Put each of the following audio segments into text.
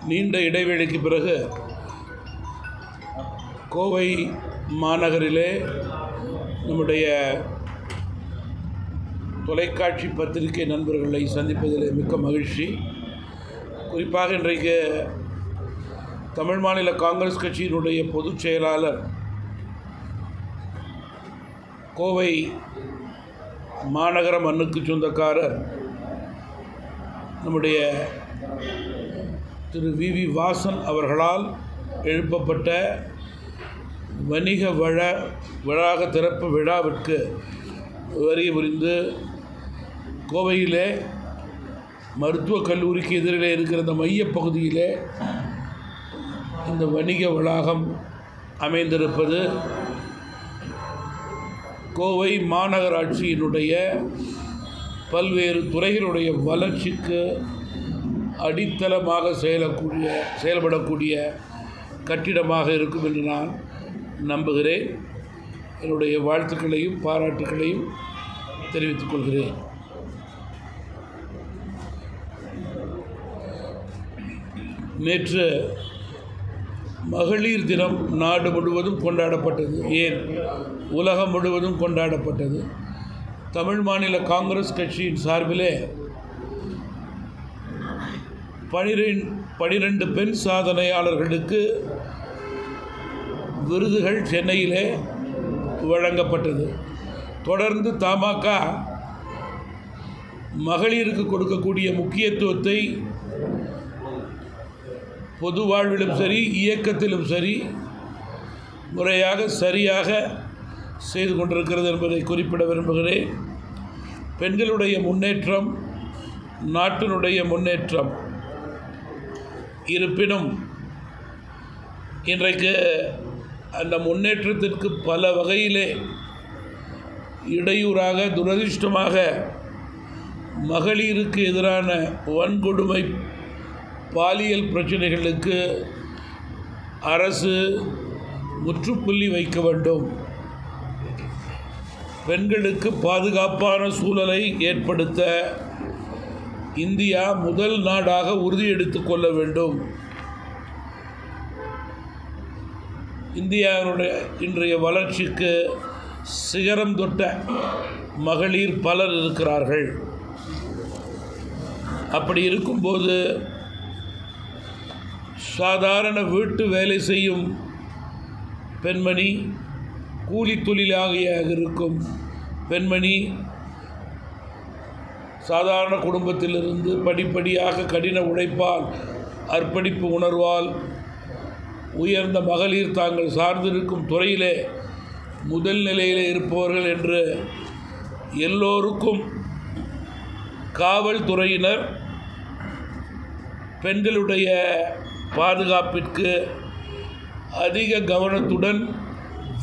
நீண்ட இடைவெளிக்கு பிறகு கோவை மாநகரிலே நம்முடைய தொலைக்காட்சி பத்திரிகை நண்பர்களை சந்திப்பதில் மிக்க மகிழ்ச்சி. குறிப்பாக இன்றைக்கு தமிழ் மாநில காங்கிரஸ் கட்சியினுடைய பொதுச் செயலாளர், கோவை மாநகர மண்ணுக்கு சொந்தக்காரர் நம்முடைய திரு வி வாசன் அவர்களால் எழுப்பப்பட்ட வணிக வளாக திறப்பு விழாவிற்கு வருகை புரிந்து கோவையிலே மருத்துவக் கல்லூரிக்கு எதிரிலே இருக்கிற இந்த மையப்பகுதியிலே இந்த வணிக வளாகம் அமைந்திருப்பது கோவை மாநகராட்சியினுடைய பல்வேறு துறைகளுடைய வளர்ச்சிக்கு அடித்தளமாக செயல்படக்கூடிய கட்டிடமாக இருக்கும் என்று நான் நம்புகிறேன். என்னுடைய வாழ்த்துக்களையும் பாராட்டுக்களையும் தெரிவித்துக் கொள்கிறேன். நேற்று மகளிர் தினம் நாடு முழுவதும் கொண்டாடப்பட்டது. ஏன் உலகம் முழுவதும் கொண்டாடப்பட்டது. தமிழ் மாநில காங்கிரஸ் கட்சியின் சார்பிலே 12 பெண் சாதனையாளர்களுக்கு விருதுகள் சென்னையிலே வழங்கப்பட்டது. தொடர்ந்து தமாக மகளிருக்கு கொடுக்கக்கூடிய முக்கியத்துவத்தை பொது வாழ்விலும் சரி, இயக்கத்திலும் சரி, முறையாக சரியாக செய்து கொண்டிருக்கிறது என்பதை குறிப்பிட விரும்புகிறேன். பெண்களுடைய முன்னேற்றம் நாட்டினுடைய முன்னேற்றம். இருப்பினும் இன்றைக்கு அந்த முன்னேற்றத்திற்கு பல வகையிலே இடையூறாக, துரதிர்ஷ்டமாக மகளிருக்கு எதிரான வன்கொடுமை, பாலியல் பிரச்சனைகளுக்கு அரசு முற்றுப்புள்ளி வைக்க வேண்டும். பெண்களுக்கு பாதுகாப்பான சூழலை ஏற்படுத்த இந்தியா முதல் நாடாக உறுதியெடுத்து கொள்ள வேண்டும். இந்தியாவுடைய இன்றைய வளர்ச்சிக்கு சிகரம் தொட்ட மகளிர் பலர் இருக்கிறார்கள். அப்படி இருக்கும்போது சாதாரண வீட்டு வேலை செய்யும் பெண்மணி, கூலி தொழிலாக இருக்கும் பெண்மணி, சாதாரண குடும்பத்திலிருந்து படிப்படியாக கடின உழைப்பால், அர்ப்பணிப்பு உணர்வால் உயர்ந்த மகளிர் தாங்கள் சார்ந்திருக்கும் துறையிலே முதல் நிலையிலே இருப்பவர்கள் என்று எல்லோருக்கும் காவல்துறையினர் பெண்களுடைய பாதுகாப்பிற்கு அதிக கவனத்துடன்,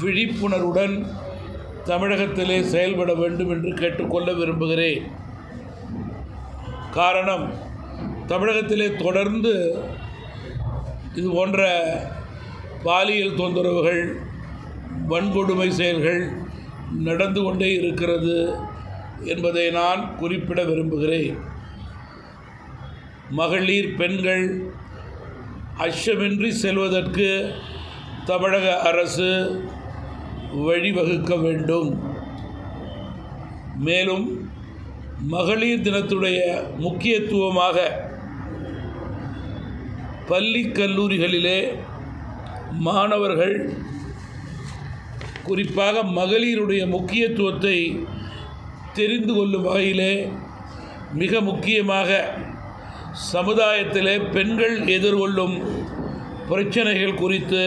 விழிப்புணர்வுடன் தமிழகத்திலே செயல்பட வேண்டும் என்று கேட்டுக்கொள்ள விரும்புகிறேன். காரணம், தமிழகத்திலே தொடர்ந்து இது போன்ற பாலியல் தொந்தரவுகள், வன்கொடுமை செயல்கள் நடந்து கொண்டே இருக்கிறது என்பதை நான் குறிப்பிட விரும்புகிறேன். மகளிர், பெண்கள் அச்சமின்றி செல்வதற்கு தமிழக அரசு வழிவகுக்க வேண்டும். மேலும் மகளிர் தினத்துடைய முக்கியத்துவமாக பள்ளி கல்லூரிகளிலே மாணவர்கள் குறிப்பாக மகளிருடைய முக்கியத்துவத்தை தெரிந்து கொள்ளும் வகையிலே மிக முக்கியமாக சமுதாயத்திலே பெண்கள் எதிர்கொள்ளும் பிரச்சனைகள் குறித்து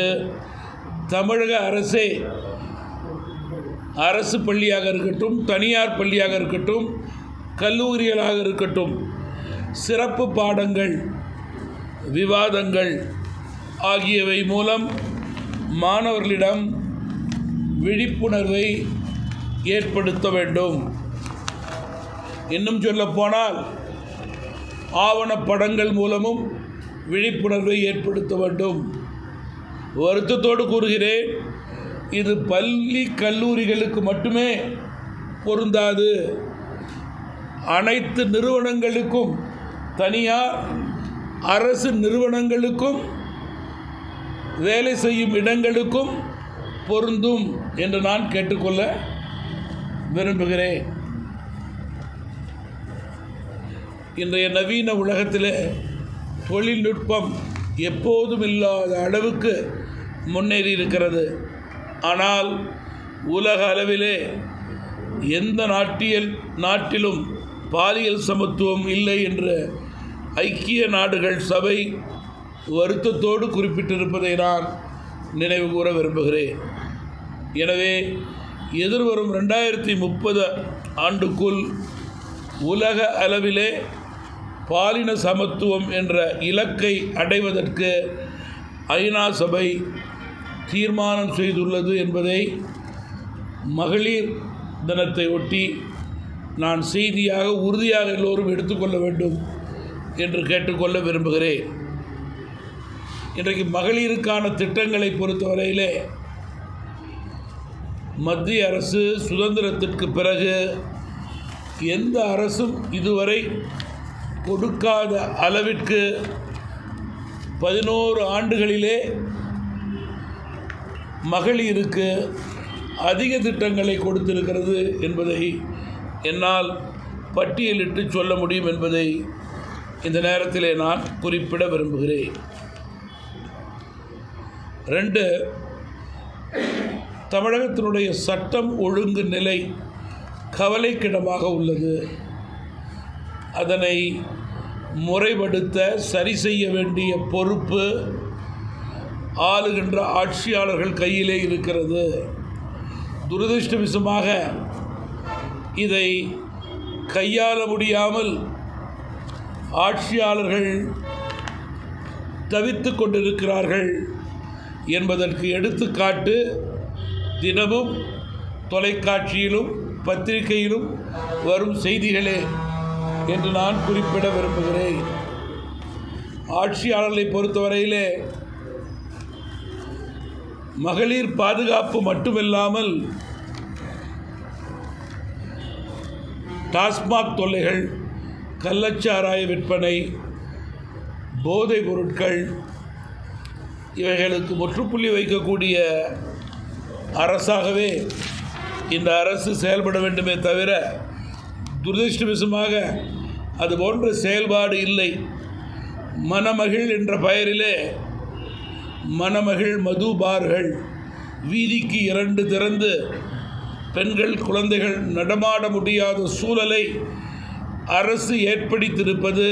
தமிழக அரசே, அரசு பள்ளியாக இருக்கட்டும், தனியார் பள்ளியாக இருக்கட்டும், கல்லூரிகளாக இருக்கட்டும், சிறப்பு பாடங்கள், விவாதங்கள் ஆகியவை மூலம் மாணவர்களிடம் விழிப்புணர்வை ஏற்படுத்த வேண்டும். இன்னும் சொல்லப்போனால் ஆவணப்படங்கள் மூலமும் விழிப்புணர்வை ஏற்படுத்த வேண்டும். வருத்தத்தோடு கூறுகிறேன், இது பள்ளி கல்லூரிகளுக்கு மட்டுமே பொருந்தாது. அனைத்து நிறுவனங்களுக்கும், தனியார் அரசு நிறுவனங்களுக்கும் வேலை செய்யும் இடங்களுக்கும் பொருந்தும் என்று நான் கேட்டுக்கொள்ள விரும்புகிறேன். இன்றைய நவீன உலகத்தில் தொழில்நுட்பம் எப்போதும் இல்லாத அளவுக்கு முன்னேறி இருக்கிறது. ஆனால் உலக அளவிலே எந்த நாட்டிலும் பாலியல் சமத்துவம் இல்லை என்று ஐக்கிய நாடுகள் சபை வருத்தத்தோடு குறிப்பிட்டிருப்பதை நான் நினைவு கூற விரும்புகிறேன். எனவே எதிர்வரும் 2030 ஆண்டுக்குள் உலக அளவிலே பாலின சமத்துவம் என்ற இலக்கை அடைவதற்கு ஐநா சபை தீர்மானம் செய்துள்ளது என்பதை மகளிர் தினத்தை ஒட்டி நான் செய்தியாக உறுதியாக எல்லோரும் எடுத்துக்கொள்ள வேண்டும் என்று கேட்டுக்கொள்ள விரும்புகிறேன். இன்றைக்கு மகளிருக்கான திட்டங்களை பொறுத்தவரையிலே மத்திய அரசு சுதந்திரத்திற்கு பிறகு எந்த அரசும் இதுவரை கொடுக்காத அளவிற்கு 11 ஆண்டுகளிலே மகளிருக்கு அதிக திட்டங்களை கொடுத்திருக்கிறது என்பதை என்னால் பட்டியலிட்டு சொல்ல முடியும் என்பதை இந்த நேரத்திலே நான் குறிப்பிட விரும்புகிறேன். 2, தமிழகத்தினுடைய சட்டம் ஒழுங்கு நிலை கவலைக்கிடமாக உள்ளது. அதனை முறைப்படுத்த சரி செய்ய வேண்டிய பொறுப்பு ஆளுகின்ற ஆட்சியாளர்கள் கையிலே இருக்கிறது. துரதிர்ஷ்டவசமாக இதை கையாள முடியாமல் ஆட்சியாளர்கள் தவித்து கொண்டிருக்கிறார்கள் என்பதற்கு எடுத்துக்காட்டு தினமும் தொலைக்காட்சியிலும் பத்திரிகையிலும் வரும் செய்திகளே என்று நான் குறிப்பிட விரும்புகிறேன். ஆட்சியாளர்களை பொறுத்தவரையிலே மகளிர் பாதுகாப்பு மட்டுமில்லாமல் டாஸ்மாக் தொல்லைகள், கள்ளச்சாராய விற்பனை, போதைப் பொருட்கள் இவைகளுக்கு முற்றுப்புள்ளி வைக்கக்கூடிய அரசாகவே இந்த அரசு செயல்பட வேண்டுமே தவிர துரதிர்ஷ்டவசமாக அது போன்ற செயல்பாடு இல்லை. மணமகள் என்ற பெயரிலே மணமகள் மது பார்கள் வீதிக்கு 2 திறந்து பெண்கள் குழந்தைகள் நடமாட முடியாத சூழலை அரசு ஏற்படுத்தியிருப்பது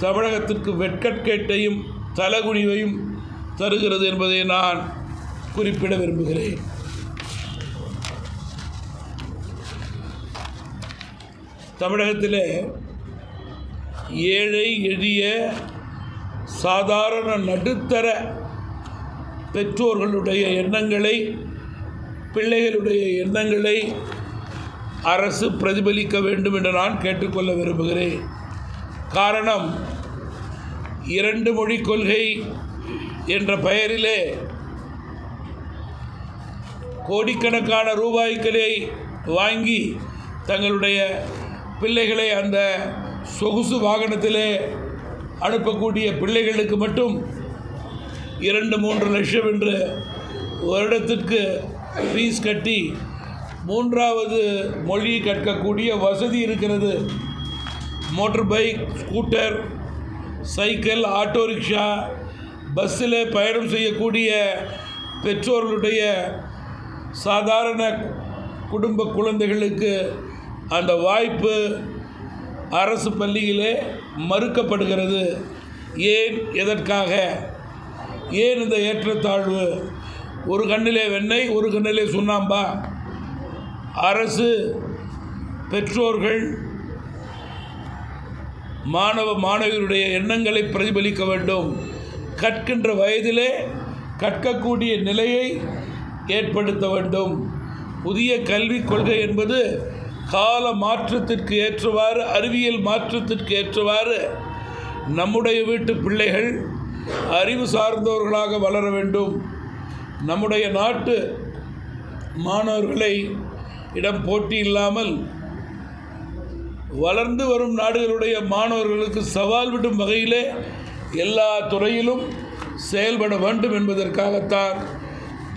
தமிழகத்திற்கு வெட்கக்கேட்டையும் தலகுனிவையும் தருகிறது என்பதை நான் குறிப்பிட விரும்புகிறேன். தமிழகத்திலே ஏழை எளிய சாதாரண நடுத்தர பெற்றோர்களுடைய எண்ணங்களை, பிள்ளைகளுடைய எண்ணங்களை அரசு பிரதிபலிக்க வேண்டும் என்று நான் கேட்டுக்கொள்ள விரும்புகிறேன். காரணம், 2 மொழி கொள்கை என்ற பெயரிலே கோடிக்கணக்கான ரூபாய்களை வாங்கி தங்களுடைய பிள்ளைகளை அந்த சொகுசு வாகனத்திலே அனுப்பக்கூடிய பிள்ளைகளுக்கு மட்டும் 2-3 லட்சம் என்று வருடத்திற்கு ஃபீஸ் கட்டி 3வது மொழி கற்கக்கூடிய வசதி இருக்கிறது. Motor bike, scooter, cycle, auto rickshaw, பஸ்ஸில் பயணம் செய்யக்கூடிய பெற்றோர்களுடைய சாதாரண குடும்ப குழந்தைகளுக்கு அந்த வாய்ப்பு அரசு பள்ளியிலே மறுக்கப்படுகிறது. ஏன், எதற்காக, ஏன் இந்த ஏற்றத்தாழ்வு? ஒரு கண்ணிலே வெண்ணெய், ஒரு கண்ணிலே சுண்ணாம்பா? அரசு பெற்றோர்கள் மாணவர்களுடைய எண்ணங்களை பிரதிபலிக்க வேண்டும். கற்கின்ற வயதிலே கற்கக்கூடிய நிலையை ஏற்படுத்த வேண்டும். புதிய கல்விக் கொள்கை என்பது கால மாற்றத்திற்கு ஏற்றவாறு, அறிவியல் மாற்றத்திற்கு ஏற்றவாறு நம்முடைய வீட்டு பிள்ளைகள் அறிவு சார்ந்தவர்களாக வளர வேண்டும். நம்முடைய நாட்டு மாணவர்களை இடம் போட்டி இல்லாமல் வளர்ந்து வரும் நாடுகளுடைய மாணவர்களுக்கு சவால் விடும் வகையிலே எல்லா துறையிலும் செயல்பட வேண்டும் என்பதற்காகத்தான்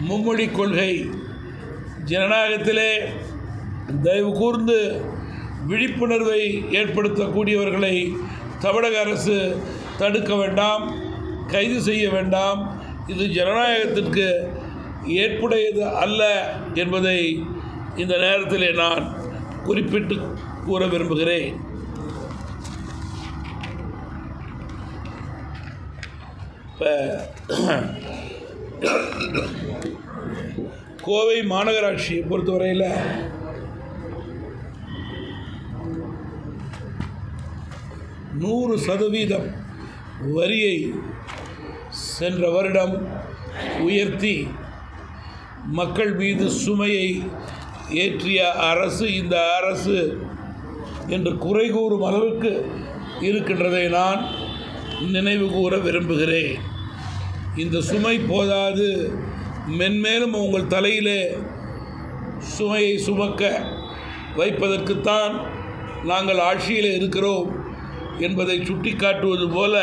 மும்மொழி கொள்கை. ஜனநாயகத்திலே தயவு கூர்ந்து விழிப்புணர்வை ஏற்படுத்தக்கூடியவர்களை தமிழக அரசு தடுக்க வேண்டாம், கைது செய்ய வேண்டாம். இது ஜனநாயகத்திற்கு ஏற்புடையது அல்ல என்பதை இந்த நேரத்தில் நான் குறிப்பிட்டு கூற விரும்புகிறேன். கோவை மாநகராட்சியை பொறுத்தவரையில் %100 வரியை சென்ற வருடம் உயர்த்தி மக்கள் மீது சுமையை ஏற்றிய அரசு இந்த அரசு என்று குறை கூறும் அளவுக்கு இருக்கின்றதை நான் நினைவு கூற விரும்புகிறேன். இந்த சுமை போதாது, மென்மேலும் உங்கள் தலையிலே சுமையை சுமக்க வைப்பதற்குத்தான் நாங்கள் ஆட்சியில் இருக்கிறோம் என்பதை சுட்டிக்காட்டுவது போல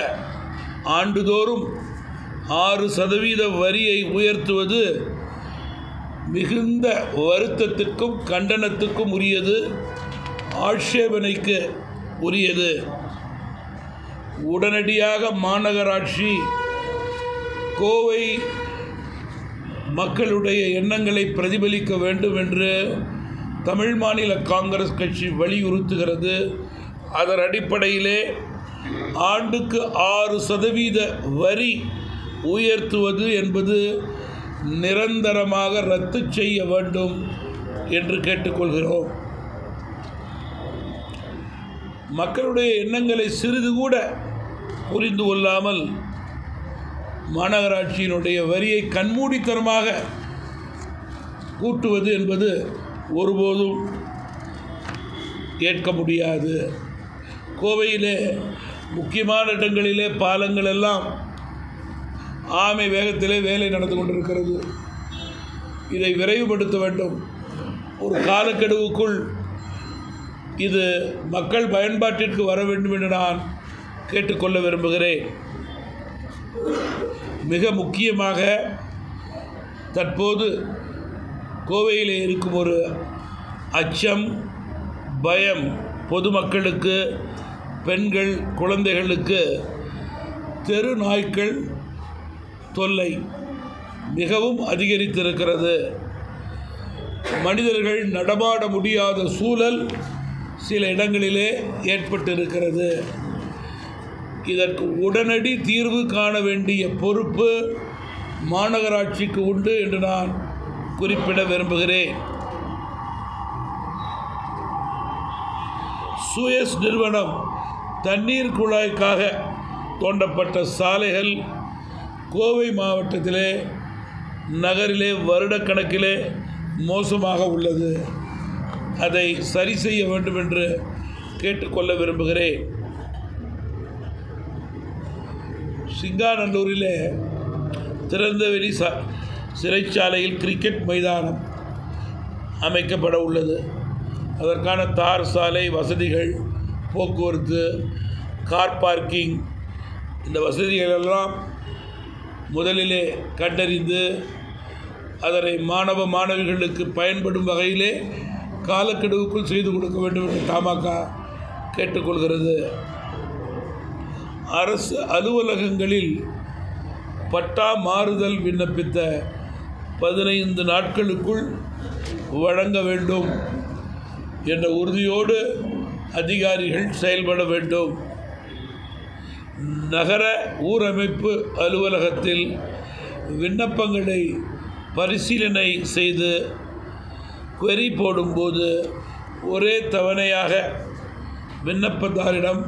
ஆண்டுதோறும் 6% வரியை உயர்த்துவது மிகுந்த வருத்தத்திற்கும் கண்டனத்துக்கும் உரியது, ஆட்சேபனைக்கு உரியது. உடனடியாக மாநகராட்சி கோவை மக்களுடைய எண்ணங்களை பிரதிபலிக்க வேண்டும் என்று தமிழ் மாநில காங்கிரஸ் கட்சி வலியுறுத்துகிறது. அதன் அடிப்படையிலே ஆண்டுக்கு 6% வரி உயர்த்துவது என்பது நிரந்தரமாக ரத்து செய்ய வேண்டும் என்று கேட்டுக்கொள்கிறோம். மக்களுடைய எண்ணங்களை சிறிது கூட புரிந்து கொள்ளாமல் மாநகராட்சியினுடைய வரியை கண்மூடித்தனமாக கூட்டுவது என்பது ஒருபோதும் ஏற்க முடியாது. கோவையிலே முக்கியமான இடங்களிலே பாலங்கள் எல்லாம் ஆமை வேகத்திலே வேலை நடந்து கொண்டிருக்கிறது. இதை விரைவுபடுத்த வேண்டும். ஒரு காலக்கெடுவுக்குள் இது மக்கள் பயன்பாட்டிற்கு வர வேண்டும் என்று நான் கேட்டுக்கொள்ள விரும்புகிறேன். மிக முக்கியமாக தற்போது கோவையில் இருக்கும் ஒரு அச்சம், பயம் பொதுமக்களுக்கு, பெண்கள், குழந்தைகளுக்கு தெரு நாய்க்கள் தொல்லை மிகவும் அதிகரித்திருக்கிறது. மனிதர்கள் நடமாட முடியாத சூழல் சில இடங்களிலே ஏற்பட்டிருக்கிறது. இதற்கு உடனடி தீர்வு காண வேண்டிய பொறுப்பு மாநகராட்சிக்கு உண்டு என்று நான் குறிப்பிட விரும்புகிறேன். சூயஸ் நிறுவனம் தண்ணீர் குழாய்க்காக தோண்டப்பட்ட சாலைகள் கோவை மாவட்டத்திலே நகரிலே வருடக்கணக்கிலே மோசமாக உள்ளது. அதை சரி செய்ய வேண்டும் என்று கேட்டுக்கொள்ள விரும்புகிறேன். சிங்காநல்லூரிலே திறந்தவெளி சிறைச்சாலையில் கிரிக்கெட் மைதானம் அமைக்கப்பட உள்ளது. அதற்கான தார் சாலை வசதிகள், போக்குவரத்து, கார் பார்க்கிங், இந்த வசதிகளெல்லாம் முதலிலே கண்டறிந்து அதனை மாணவ மாணவிகளுக்கு பயன்படும் வகையிலே காலக்கெடுவுக்குள் செய்து கொடுக்க வேண்டும் என்று தமாக கேட்டுக்கொள்கிறது. அரசு அலுவலகங்களில் பட்டா மாறுதல் விண்ணப்பித்த 15 நாட்களுக்குள் வழங்க வேண்டும் என்ற உறுதியோடு அதிகாரிகள் செயல்பட வேண்டும். நகர ஊரமைப்பு அலுவலகத்தில் விண்ணப்பங்களை பரிசீலனை செய்து query போடும்போது ஒரே தவணையாக விண்ணப்பதாரிடம்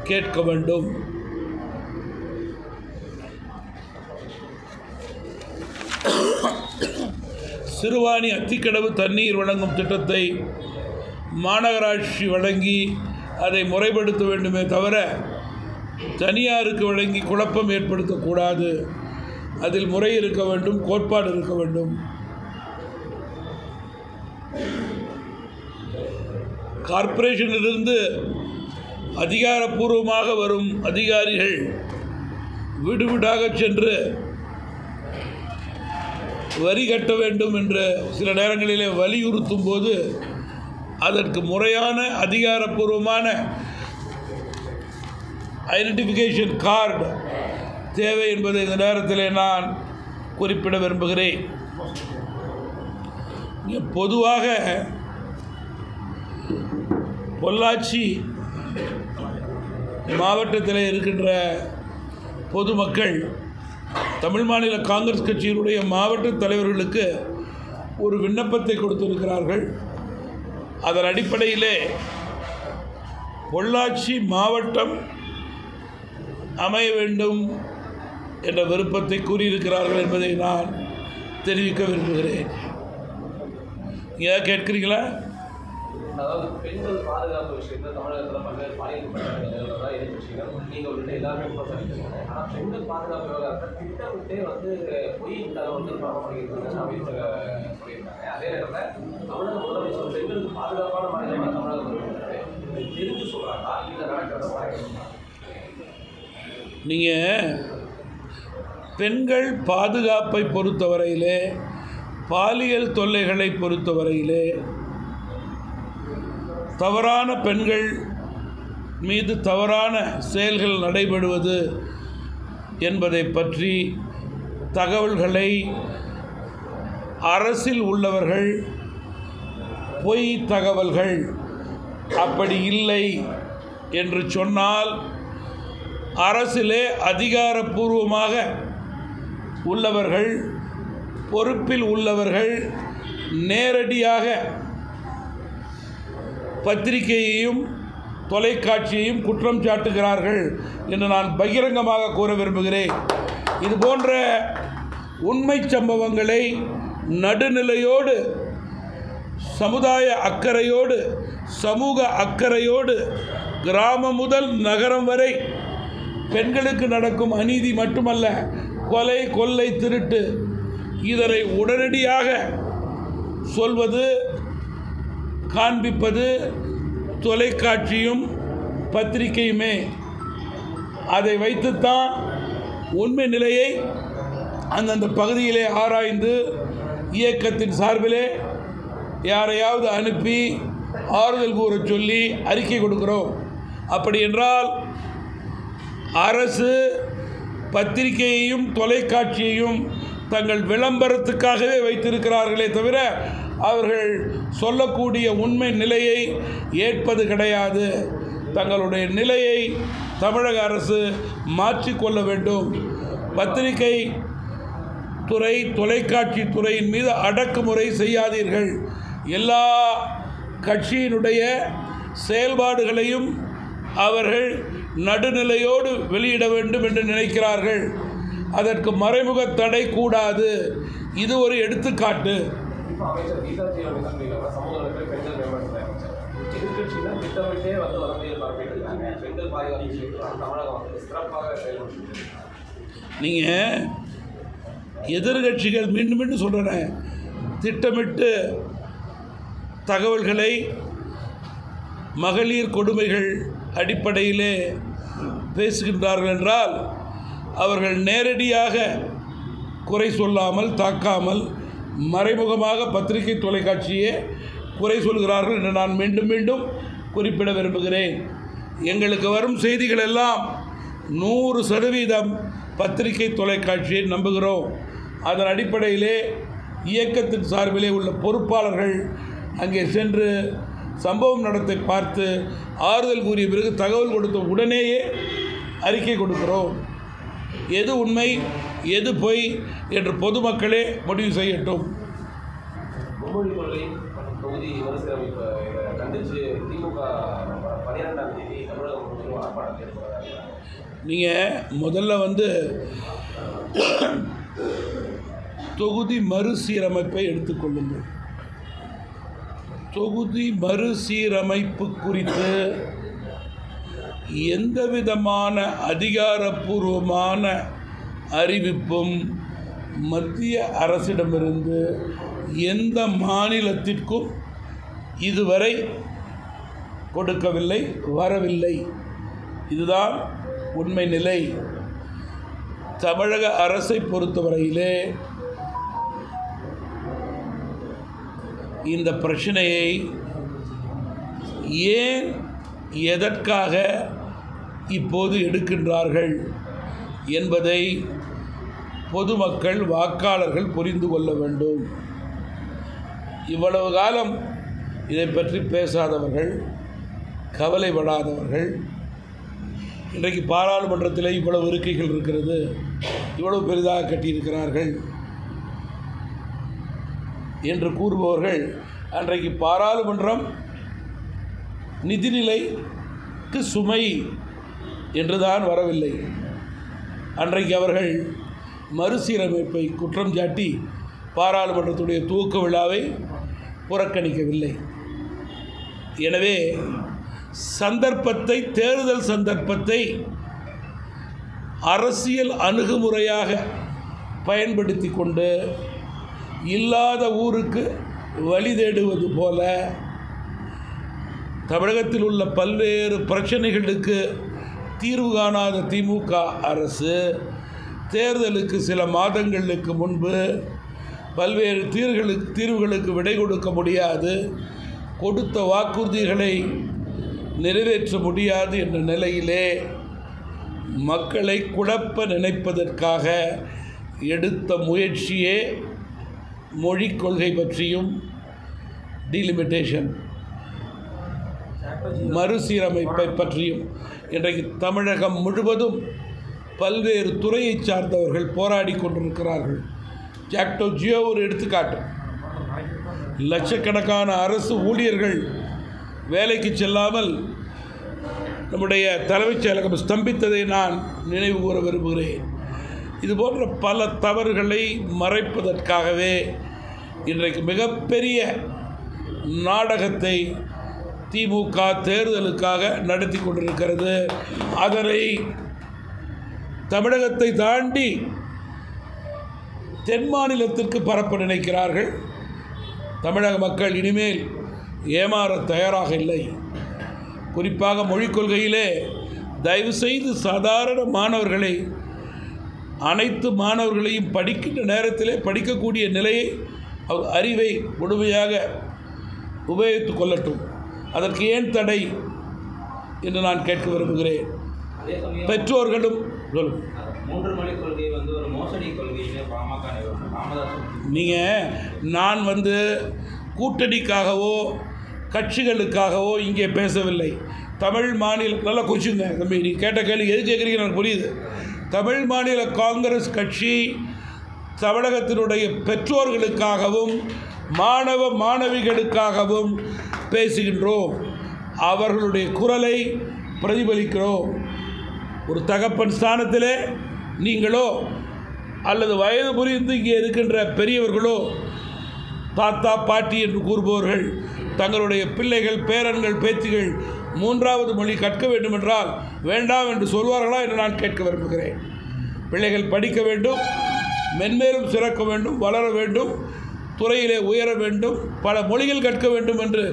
கேட்க வேண்டும். சிறுவாணி அத்திக்கடவு தண்ணீர் வழங்கும் திட்டத்தை மாநகராட்சி வழங்கி அதை முறைப்படுத்த வேண்டுமே தவிர தனியாருக்கு வழங்கி குழப்பம் ஏற்படுத்தக்கூடாது. அதில் முறை இருக்க வேண்டும், கோட்பாடு இருக்க வேண்டும். கார்ப்பரேஷனிலிருந்து அதிகாரப்பூர்வமாக வரும் அதிகாரிகள் வீடு வீடாக சென்று வரி கட்ட வேண்டும் என்று சில நேரங்களிலே வலியுறுத்தும் போது அதற்கு முறையான அதிகாரப்பூர்வமான ஐடென்டிஃபிகேஷன் கார்டு தேவை என்பதை இந்த நேரத்தில் நான் குறிப்பிட விரும்புகிறேன். பொதுவாக பொள்ளாச்சி மாவட்டத்தில் இருக்கின்ற பொதுமக்கள் தமிழ் மாநில காங்கிரஸ் கட்சியினுடைய மாவட்ட தலைவர்களுக்கு ஒரு விண்ணப்பத்தை கொடுத்திருக்கிறார்கள். அதன் அடிப்படையிலே பொள்ளாச்சி மாவட்டம் அமைய வேண்டும் என்ற விருப்பத்தை கூறியிருக்கிறார்கள் என்பதை நான் தெரிவிக்க விரும்புகிறேன். ஏன் கேட்குறீங்களா? அதாவது பெண்கள் பாதுகாப்பு விஷயத்தில் தமிழகத்தில் பல்வேறு பாலியல் எதிர்கட்சிகள் நீங்கள் உள்ளிட்ட எல்லாருமே புறக்கணிக்கிறாங்க. ஆனால் பெண்கள் பாதுகாப்பு விவகாரத்தில் திட்டமிட்டே பொய் தகவல்கள் பரப்பப்படுகிறது அமைச்சர் சொல்லியிருக்காங்க. அதே நேரத்தில் தமிழக முதலமைச்சர் பெண்களுக்கு பாதுகாப்பான மாநிலமாக தமிழகம் தெரிஞ்சு சொல்கிறாங்களா இல்லை நடக்கிறத? நீங்கள் பெண்கள் பாதுகாப்பை பொறுத்தவரையிலே, பாலியல் தொல்லைகளை பொறுத்தவரையிலே, தவறான பெண்கள் மீது தவறான செயல்கள் நடைபெறுவது என்பதை பற்றி தகவல்களை அரசில் உள்ளவர்கள் பொய் தகவல்கள் அப்படி இல்லை என்று சொன்னால் அரசிலே அதிகாரப்பூர்வமாக உள்ளவர்கள், பொறுப்பில் உள்ளவர்கள் நேரடியாக பத்திரிகையையும் தொலைக்காட்சியையும் குற்றம் சாட்டுகிறார்கள் என்று நான் பகிரங்கமாக கூற விரும்புகிறேன். இதுபோன்ற உண்மை சம்பவங்களை நடுநிலையோடு, சமுதாய அக்கறையோடு, சமூக அக்கறையோடு, கிராமம் முதல் நகரம் வரை பெண்களுக்கு நடக்கும் அநீதி மட்டுமல்ல, கொலை, கொள்ளை, திருட்டு, இதனை உடனடியாக சொல்வது, காண்பிப்பது தொலைக்காட்சியும் பத்திரிகையுமே. அதை வைத்துத்தான் உண்மை நிலையை அந்தந்த பகுதியிலே ஆராய்ந்து இயக்கத்தின் சார்பிலே யாரையாவது அனுப்பி ஆறுதல் கூற சொல்லி அறிக்கை கொடுக்கிறோம். அப்படி என்றால் அரசு பத்திரிகையையும் தொலைக்காட்சியையும் தங்கள் விளம்பரத்துக்காகவே வைத்திருக்கிறார்களே தவிர அவர்கள் சொல்லக்கூடிய உண்மை நிலையை ஏற்பது கிடையாது. தங்களுடைய நிலையை தமிழக அரசு மாற்றிக்கொள்ள வேண்டும். பத்திரிகை துறை, தொலைக்காட்சி துறையின் மீது அடக்குமுறை செய்யாதீர்கள். எல்லா கட்சியினுடைய செயல்பாடுகளையும் அவர்கள் நடுநிலையோடு வெளியிட வேண்டும் என்று நினைக்கிறார்கள். அதற்கு மறைமுக தடை கூடாது. இது ஒரு எடுத்துக்காட்டு. நீங்கள் எதிர்கட்சிகள் மீண்டும் மீண்டும் சொல்கிறேன், திட்டமிட்டு தகவல்களை மகளிர் கொடுமைகள் அடிப்படையிலே பேசுகின்றார்கள் என்றால் அவர்கள் நேரடியாக குறை சொல்லாமல், தாக்காமல், மறைமுகமாக பத்திரிகை தொலைக்காட்சியே குறை சொல்கிறார்கள் என்று நான் மீண்டும் மீண்டும் குறிப்பிட விரும்புகிறேன். எங்களுக்கு வரும் செய்திகள் எல்லாம் 100% பத்திரிகை தொலைக்காட்சியை நம்புகிறோம். அதன் அடிப்படையிலே இயக்கத்தின் சார்பிலே உள்ள பொறுப்பாளர்கள் அங்கே சென்று சம்பவம் நடத்தை பார்த்து ஆறுதல் கூறிய பிறகு தகவல் கொடுத்த உடனேயே அறிக்கை கொடுக்கிறோம். எது உண்மை, எது பொய் என்று பொதுமக்களே முடிவு செய்யட்டும். நீங்கள் முதல்ல தொகுதி மறுசீரமைப்பை எடுத்துக்கொள்ளுங்கள். தொகுதி மறுசீரமைப்பு குறித்து எந்தவிதமான அதிகாரப்பூர்வமான அறிவிப்பும் மத்திய அரசிடமிருந்து எந்த மாநிலத்திற்கும் இதுவரை கொடுக்கவில்லை, வரவில்லை. இதுதான் உண்மை நிலை. தமிழக அரசை பொறுத்தவரையிலே இந்த பிரச்சனையை ஏன் எதற்காக இப்போது எடுக்கின்றார்கள் என்பதை பொதுமக்கள் வாக்காளர்கள் புரிந்து கொள்ள வேண்டும். இவ்வளவு காலம் இதை பற்றி பேசாதவர்கள், கவலைப்படாதவர்கள், இன்றைக்கு பாராளுமன்றத்தில் இவ்வளவு இருக்கைகள் இருக்கிறது, இவ்வளவு பெரிதாக கட்டியிருக்கிறார்கள் என்று கூறுபவர்கள் அன்றைக்கு பாராளுமன்றம் நிதிநிலைக்கு சுமை என்றுதான் வரவில்லை. அன்றைக்கு அவர்கள் மறுசீரமைப்பை குற்றம் சாட்டி பாராளுமன்றத்துடைய துவக்க விழாவை புறக்கணிக்கவில்லை. எனவே சந்தர்ப்பத்தை, தேர்தல் சந்தர்ப்பத்தை அரசியல் அணுகுமுறையாக பயன்படுத்தி கொண்டு இல்லாத ஊருக்கு வழி தேடுவது போல தமிழகத்தில் உள்ள பல்வேறு பிரச்சனைகளுக்கு தீர்வு காணாத திமுக அரசு தேர்தலுக்கு சில மாதங்களுக்கு முன்பு பல்வேறு தீர்வுகளுக்கு விடை கொடுக்க முடியாது, கொடுத்த வாக்குறுதிகளை நிறைவேற்ற முடியாது என்ற நிலையிலே மக்களை குழப்ப நினைப்பதற்காக எடுத்த முயற்சியே மொழிக் கொள்கை பற்றியும் டீலிமிட்டேஷன், மறுசீரமைப்பை பற்றியும். இன்றைக்கு தமிழகம் முழுவதும் பல்வேறு துறையை சார்ந்தவர்கள் போராடி கொண்டிருக்கிறார்கள். ஜாக்டோ ஜியோ ஒரு எடுத்துக்காட்டு. லட்சக்கணக்கான அரசு ஊழியர்கள் வேலைக்கு செல்லாமல் நம்முடைய தலைமைச் செயலகம் ஸ்தம்பித்ததை நான் நினைவு கூற விரும்புகிறேன். இதுபோன்ற பல தவறுகளை மறைப்பதற்காகவே இன்றைக்கு மிகப்பெரிய நாடகத்தை திமுக தேர்தலுக்காக நடத்தி கொண்டிருக்கிறது. அதனை தமிழகத்தை தாண்டி தென் மாநிலத்திற்கு பரப்ப நினைக்கிறார்கள். தமிழக மக்கள் இனிமேல் ஏமாற தயாராக இல்லை. குறிப்பாக மொழிக் கொள்கையிலே தயவுசெய்து சாதாரண மாணவர்களை, அனைத்து மாணவர்களையும் படிக்கின்ற நேரத்திலே படிக்கக்கூடிய நிலையை, அவர் அறிவை முழுமையாக உபயோகித்து கொள்ளட்டும். அதற்கு ஏன் தடை என்று நான் கேட்க விரும்புகிறேன். பெற்றோர்களும் நீங்கள், நான் கூட்டணிக்காகவோ கட்சிகளுக்காகவோ இங்கே பேசவில்லை. தமிழ் மாநில, நல்லா குறிச்சுங்க தம்பி, நீ கேட்ட கேள்வி எது கேட்குறீங்க எனக்கு புரியுது. தமிழ் மாநில காங்கிரஸ் கட்சி தமிழகத்தினுடைய பெற்றோர்களுக்காகவும் மாணவ மாணவிகளுக்காகவும் பேசுகின்றோம். அவர்களுடைய குரலை பிரதிபலிக்கிறோம். ஒரு தகப்பன் ஸ்தானத்திலே நீங்களோ அல்லது வயது புரிந்து இங்கே இருக்கின்ற பெரியவர்களோ, தாத்தா பாட்டி என்று கூறுபவர்கள் தங்களுடைய பிள்ளைகள், பேரன்கள், பேத்திகள் மூன்றாவது மொழி கற்க வேண்டும் என்றால் வேண்டாம் என்று சொல்வார்களா என்று நான் கேட்க விரும்புகிறேன். பிள்ளைகள் படிக்க வேண்டும், மென்மேலும் சிறக்க வேண்டும், வளர வேண்டும், துறையிலே உயர வேண்டும், பல மொழிகள் கற்க வேண்டும் என்று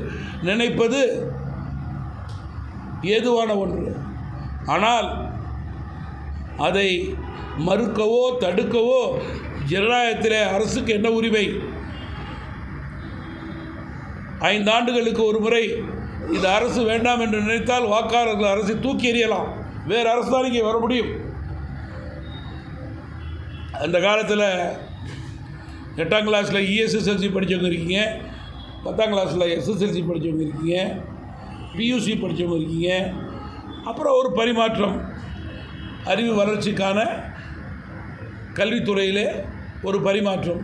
நினைப்பது ஏதுவான ஒன்று. ஆனால் அதை மறுக்கவோ தடுக்கவோ ஜனநாயகத்திலே அரசுக்கு என்ன உரிமை? 5 ஆண்டுகளுக்கு ஒரு முறை இந்த அரசு வேண்டாம் என்று நினைத்தால் வாக்காளர்கள் அரசை தூக்கி எறியலாம். வேறு அரசு தான் இங்கே வர முடியும். அந்த காலத்தில் 8ஆம் கிளாஸில் ESSLC படித்தவங்க இருக்கீங்க, 10ஆம் கிளாஸில் SSLC படித்தவங்க இருக்கீங்க, PUC படித்தவங்க இருக்கீங்க. அப்புறம் ஒரு பரிமாற்றம், அறிவு வளர்ச்சிக்கான கல்வித்துறையிலே ஒரு பரிமாற்றம்.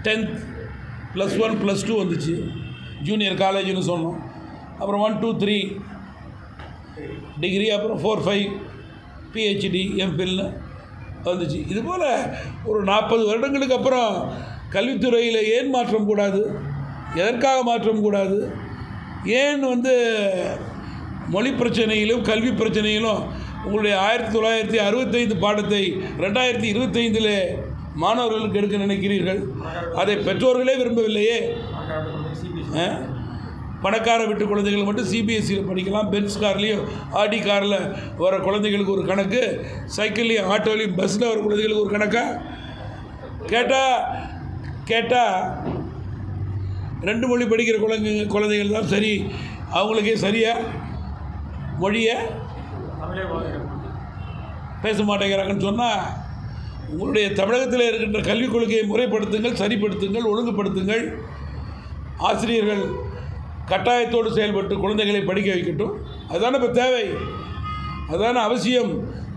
10th +1 +2 வந்துச்சு, ஜூனியர் காலேஜ்னு சொன்னோம். அப்புறம் 1 2 3 டிகிரி, அப்புறம் 4 5 PhD MPhilன்னு வந்துச்சு. இதுபோல் ஒரு 40 வருடங்களுக்கு அப்புறம் கல்வித்துறையில் ஏன் மாற்றம் கூடாது? எதற்காக மாற்றம் கூடாது? ஏன் மொழி பிரச்சனையிலும் கல்வி பிரச்சனையிலும் உங்களுடைய 1965 பாடத்தை 2025 மாணவர்களுக்கு எடுக்க நினைக்கிறீர்கள்? அதை பெற்றோர்களே விரும்பவில்லையே. பணக்கார வீட்டு குழந்தைகள் மட்டும் சிபிஎஸ்சியில் படிக்கலாம். பென்ஸ் கார்லேயும் ஆடி காரில் வர குழந்தைகளுக்கு ஒரு கணக்கு, சைக்கிள்லேயும் ஆட்டோலையும் பஸ்ஸில் வர குழந்தைகளுக்கு ஒரு கணக்கா? கேட்டால் 2 மொழி படிக்கிற குழந்தைகள் தான் சரி, அவங்களுக்கே சரியா மொழியை பேச மாட்டேங்கிறாங்கன்னு சொன்னால், உங்களுடைய தமிழகத்தில் இருக்கின்ற கல்விக் கொள்கையை முறைப்படுத்துங்கள், சரிப்படுத்துங்கள், ஒழுங்குபடுத்துங்கள். ஆசிரியர்கள் கட்டாயத்தோடு செயல்பட்டு குழந்தைகளை படிக்க வைக்கட்டும். அதுதானே இப்போ தேவை, அதுதானே அவசியம்.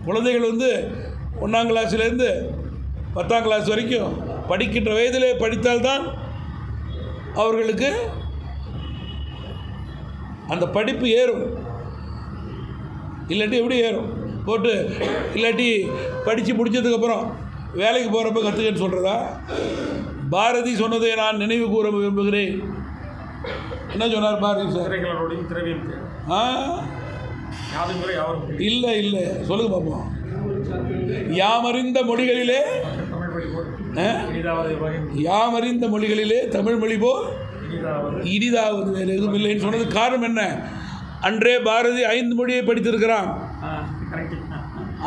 குழந்தைகள் 1ஆம் கிளாஸ்லேருந்து 10ஆம் கிளாஸ் வரைக்கும் படிக்கின்ற வயதிலே படித்தால்தான் அவர்களுக்கு அந்த படிப்பு ஏறும். இல்லாட்டி எப்படி ஏறும்? போட்டு இல்லாட்டி படித்து முடித்ததுக்கப்புறம் வேலைக்கு போகிறப்ப கற்றுக்கன்னு சொல்கிறதா? பாரதி சொன்னதை நான் நினைவு கூற விரும்புகிறேன். என்ன சொன்னார் பாரதி சார்? இல்லை சொல்லுங்க பார்ப்போம். யாமறிந்த மொழிகளிலே தமிழ் மொழி போல் இனிதாவது வேறு எதுவும் இல்லைன்னு சொன்னது காரணம் என்ன? அன்றே பாரதி 5 மொழியை படித்திருக்கிறான்.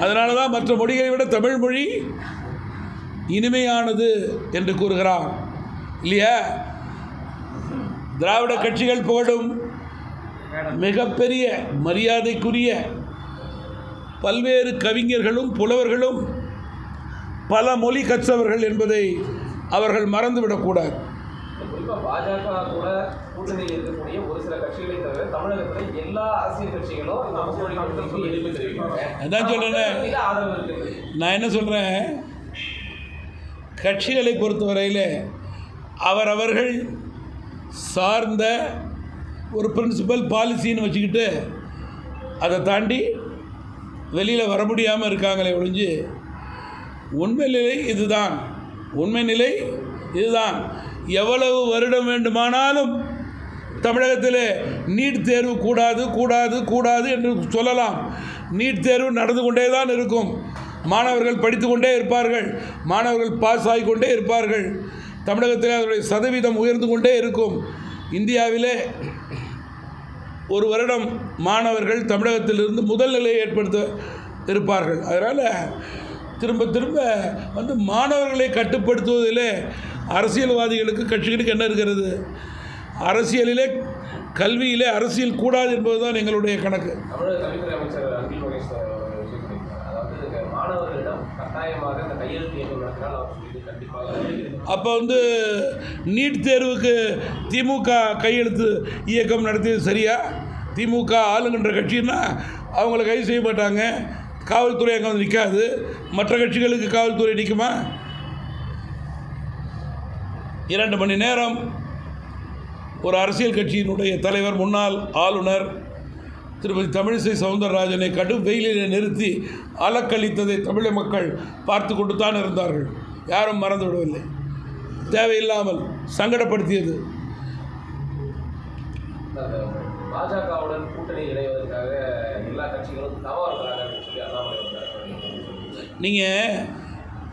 அதனால தான் மற்ற மொழிகளை விட தமிழ் மொழி இனிமையானது என்று கூறுகிறான் இல்லையா? திராவிட கட்சிகள் புகழும் மிகப்பெரிய மரியாதைக்குரிய பல்வேறு கவிஞர்களும் புலவர்களும் பல மொழி கற்றவர்கள் என்பதை அவர்கள் மறந்துவிடக்கூடாது. பாஜக கூட கூட்டணியில் இருக்கக்கூடிய ஒரு சில கட்சிகளை தவிர தமிழகத்தில் எல்லா அரசியல் கட்சிகளும் எதிர்ப்பு தெரிவிக்கிறாங்க. அதான் சொல்றேன். நான் என்ன சொல்றேன், கட்சிகளை பொறுத்தவரையில் அவரவர்கள் சார்ந்த ஒரு பிரின்சிபல் பாலிசின்னு வச்சுக்கிட்டு அதை தாண்டி வெளியில் வர முடியாமல் இருக்காங்களே ஒழிஞ்சு உண்மை நிலை இதுதான். எவ்வளவு வருடம் வேண்டுமானாலும் தமிழகத்தில் நீட் தேர்வு கூடாது என்று சொல்லலாம். நீட் தேர்வு நடந்து கொண்டே தான் இருக்கும். மாணவர்கள் படித்து கொண்டே இருப்பார்கள், மாணவர்கள் பாஸ் ஆகிக்கொண்டே இருப்பார்கள். தமிழகத்தில் அதனுடைய சதவீதம் உயர்ந்து கொண்டே இருக்கும். இந்தியாவிலே ஒரு வருடம் மாணவர்கள் தமிழகத்திலிருந்து முதல் நிலையை ஏற்படுத்த இருப்பார்கள். அதனால் திரும்ப மாணவர்களை கட்டுப்படுத்துவதிலே அரசியல்வாதிகளுக்கு கட்சிகளுக்கு என்ன இருக்கிறது? அரசியலிலே கல்வியிலே அரசியல் கூடாது என்பதுதான் எங்களுடைய கணக்கு. தமிழக கல்வித்துறை அமைச்சர் அன்பில் மகேஷ் அதாவது மாணவர்களிடம் கட்டாயமாக அந்த கையெழுத்து இயக்கம் நடத்தினால் அவர் கண்டிப்பாக அப்போ நீட் தேர்வுக்கு திமுக கையெழுத்து இயக்கம் நடத்தியது சரியா? திமுக ஆளுங்கின்ற கட்சின்னா அவங்கள கைது செய்ய மாட்டாங்க, காவல்துறை அங்கே நிற்காது. மற்ற கட்சிகளுக்கு காவல்துறை நிற்குமா? 2 மணி நேரம் ஒரு அரசியல் கட்சியினுடைய தலைவர், முன்னாள் ஆளுநர் திருமதி தமிழிசை சவுந்தரராஜனை கடும் வெயிலில் நிறுத்தி அலக்களித்ததை தமிழக மக்கள் பார்த்து கொண்டு தான் இருந்தார்கள். யாரும் மறந்துவிடவில்லை. தேவையில்லாமல் சங்கடப்படுத்தியது. பாஜகவுடன் கூட்டணி இணைவதற்காக எல்லா கட்சிகளும் தவறுகிறாங்க அப்படின்னு சொல்லி அண்ணாமலை நீங்கள்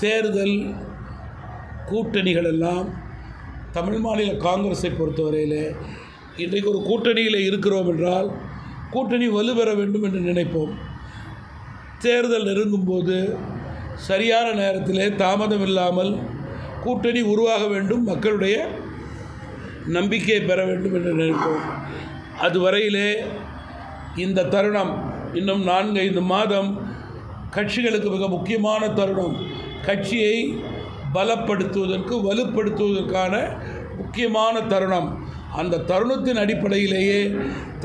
தேர்தல் கூட்டணிகள் எல்லாம் தமிழ் மாநில காங்கிரஸை பொறுத்தவரையில் இன்றைக்கு ஒரு கூட்டணியில் இருக்கிறோம் என்றால் கூட்டணி வலுப்பெற வேண்டும் என்று நினைப்போம். தேர்தல் நெருங்கும்போது சரியான நேரத்தில் தாமதம் இல்லாமல் கூட்டணி உருவாக வேண்டும், மக்களுடைய நம்பிக்கையை பெற வேண்டும் என்று நினைப்போம். அதுவரையிலே இந்த தருணம் இன்னும் 4-5 மாதம் கட்சிகளுக்கு மிக முக்கியமான தருணம். கட்சியை பலப்படுத்துவதற்கு வலுப்படுத்துவதற்கான முக்கியமான தருணம். அந்த தருணத்தின் அடிப்படையிலேயே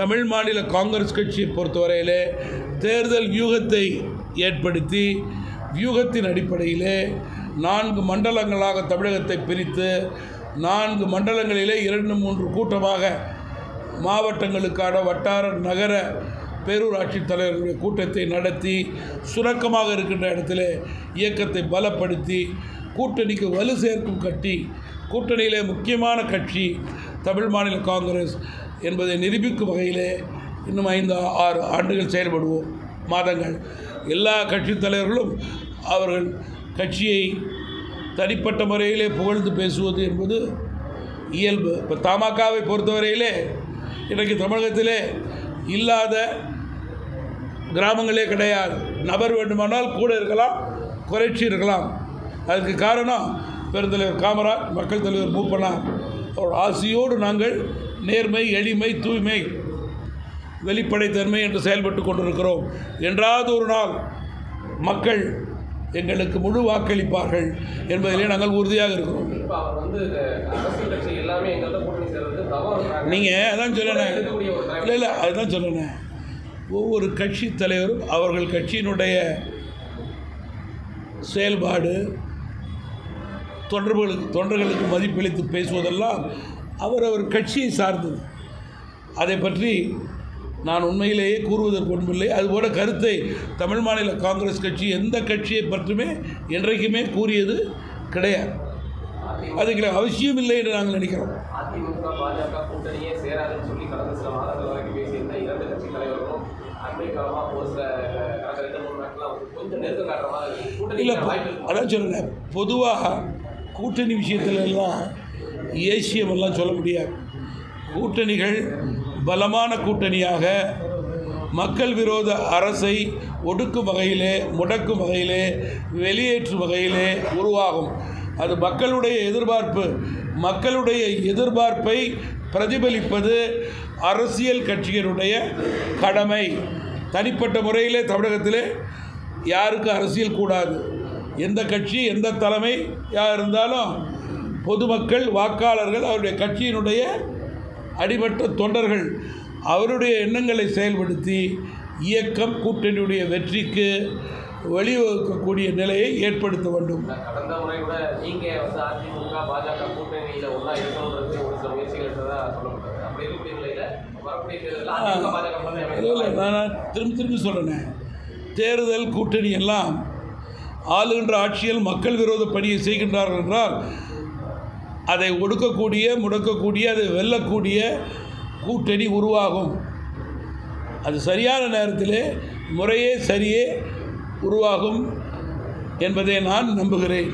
தமிழ் மாநில காங்கிரஸ் கட்சியை பொறுத்தவரையிலே தேர்தல் வியூகத்தை ஏற்படுத்தி வியூகத்தின் அடிப்படையிலே 4 மண்டலங்களாக தமிழகத்தை பிரித்து 4 மண்டலங்களிலே 2-3 கூட்டமாக மாவட்டங்களுக்கான வட்டார நகர பேரூராட்சி தலைவர்களுடைய கூட்டத்தை நடத்தி சுணக்கமாக இருக்கின்ற இடத்துல இயக்கத்தை பலப்படுத்தி கூட்டணிக்கு வலு சேர்க்கும் கட்சி, கூட்டணியிலே முக்கியமான கட்சி தமிழ் மாநில காங்கிரஸ் என்பதை நிரூபிக்கும் வகையிலே இன்னும் 5-6 ஆண்டுகள் செயல்படுவோம், மாதங்கள். எல்லா கட்சி தலைவர்களும் அவர்கள் கட்சியை தனிப்பட்ட முறையிலே புகழ்ந்து பேசுவது என்பது இயல்பு. இப்போ தமாகவை பொறுத்தவரையிலே இன்றைக்கு தமிழகத்திலே இல்லாத கிராமங்களே கிடையாது. நபர் வேண்டுமானால் கூட இருக்கலாம், குறைச்சி இருக்கலாம். அதுக்கு காரணம் பெருந்தலைவர் காமராஜ், மக்கள் தலைவர் மூப்பனார் அவர் ஆசையோடு நாங்கள் நேர்மை, எளிமை, தூய்மை, வெளிப்படைத்தன்மை என்று செயல்பட்டு கொண்டிருக்கிறோம். என்றாவது ஒரு நாள் மக்கள் எங்களுக்கு முழு வாக்களிப்பார்கள் என்பதிலே நாங்கள் உறுதியாக இருக்கிறோம். நீங்கள் அதான் சொல்லணும். இல்லை அதுதான் சொல்லணும். ஒவ்வொரு கட்சி தலைவரும் அவர்கள் கட்சியினுடைய செயல்பாடு, தொண்டர்களுக்கு மதிப்பளித்து பேசுவதெல்லாம் அவர் கட்சியை சார்ந்தது. அதை பற்றி நான் உண்மையிலேயே கூறுவதற்கு ஒன்றுமில்லை. அதுபோல கருத்தை தமிழ் மாநில காங்கிரஸ் கட்சி எந்த கட்சியை பற்றுமே என்றைக்குமே கூறியது கிடையாது. அதுக்கு அவசியம் இல்லை என்று நாங்கள் நினைக்கிறோம். அதிமுக பாஜக கூட்டணியே சேராதுன்னு சொல்லி கடந்த சில மாதங்கள் வரைக்கும் பேசியிருந்த இரண்டு கட்சி தலைவர்களும் அண்மை காலமாக ஒரு சில கடந்த 2-3 நாட்களாக கொஞ்சம் நெருக்கம் காட்டுற மாதிரி இல்லை. அதான் சொல்லுங்கள், பொதுவாக கூட்டணி விஷயத்திலெல்லாம் ஏசியமெல்லாம் சொல்ல முடியாது. கூட்டணிகள் பலமான கூட்டணியாக மக்கள் விரோத அரசை ஒடுக்கும் வகையிலே, முடக்கும் வகையிலே, வெளியேற்றும் வகையிலே உருவாகும். அது மக்களுடைய எதிர்பார்ப்பு. மக்களுடைய எதிர்பார்ப்பை பிரதிபலிப்பது அரசியல் கட்சிகளுடைய கடமை. தனிப்பட்ட முறையிலே தமிழகத்திலே யாருக்கு அரசியல் கூடாது. எந்த கட்சி, எந்த தலைமை யார் இருந்தாலும் பொதுமக்கள், வாக்காளர்கள், அவருடைய கட்சியினுடைய அடிமட்ட தொண்டர்கள் அவருடைய எண்ணங்களை செயல்படுத்தி இயக்கம் கூட்டணியுடைய வெற்றிக்கு வழிவகுக்கக்கூடிய நிலையை ஏற்படுத்த வேண்டும். கடந்த முறை கூட நீங்கள் அதிமுக பாஜக கூட்டணியில் ஒன்றா இருக்கணுன்றது ஒரு சில முயற்சிகள் எடுத்ததாக சொல்லப்பட்டது. அப்படி இருக்கக்கூடிய நிலையில் வரக்கூடிய தேர்தலில் நான் திரும்பி சொல்கிறேன், தேர்தல் கூட்டணி எல்லாம் ஆளுகின்ற ஆட்சியில் மக்கள் விரோத பணியை செய்கின்றார்கள் என்றால் அதை ஒடுக்கக்கூடிய, முடக்கக்கூடிய, அதை வெல்லக்கூடிய கூட்டணி உருவாகும். அது சரியான நேரத்திலே முறையே சரியே உருவாகும் என்பதை நான் நம்புகிறேன்.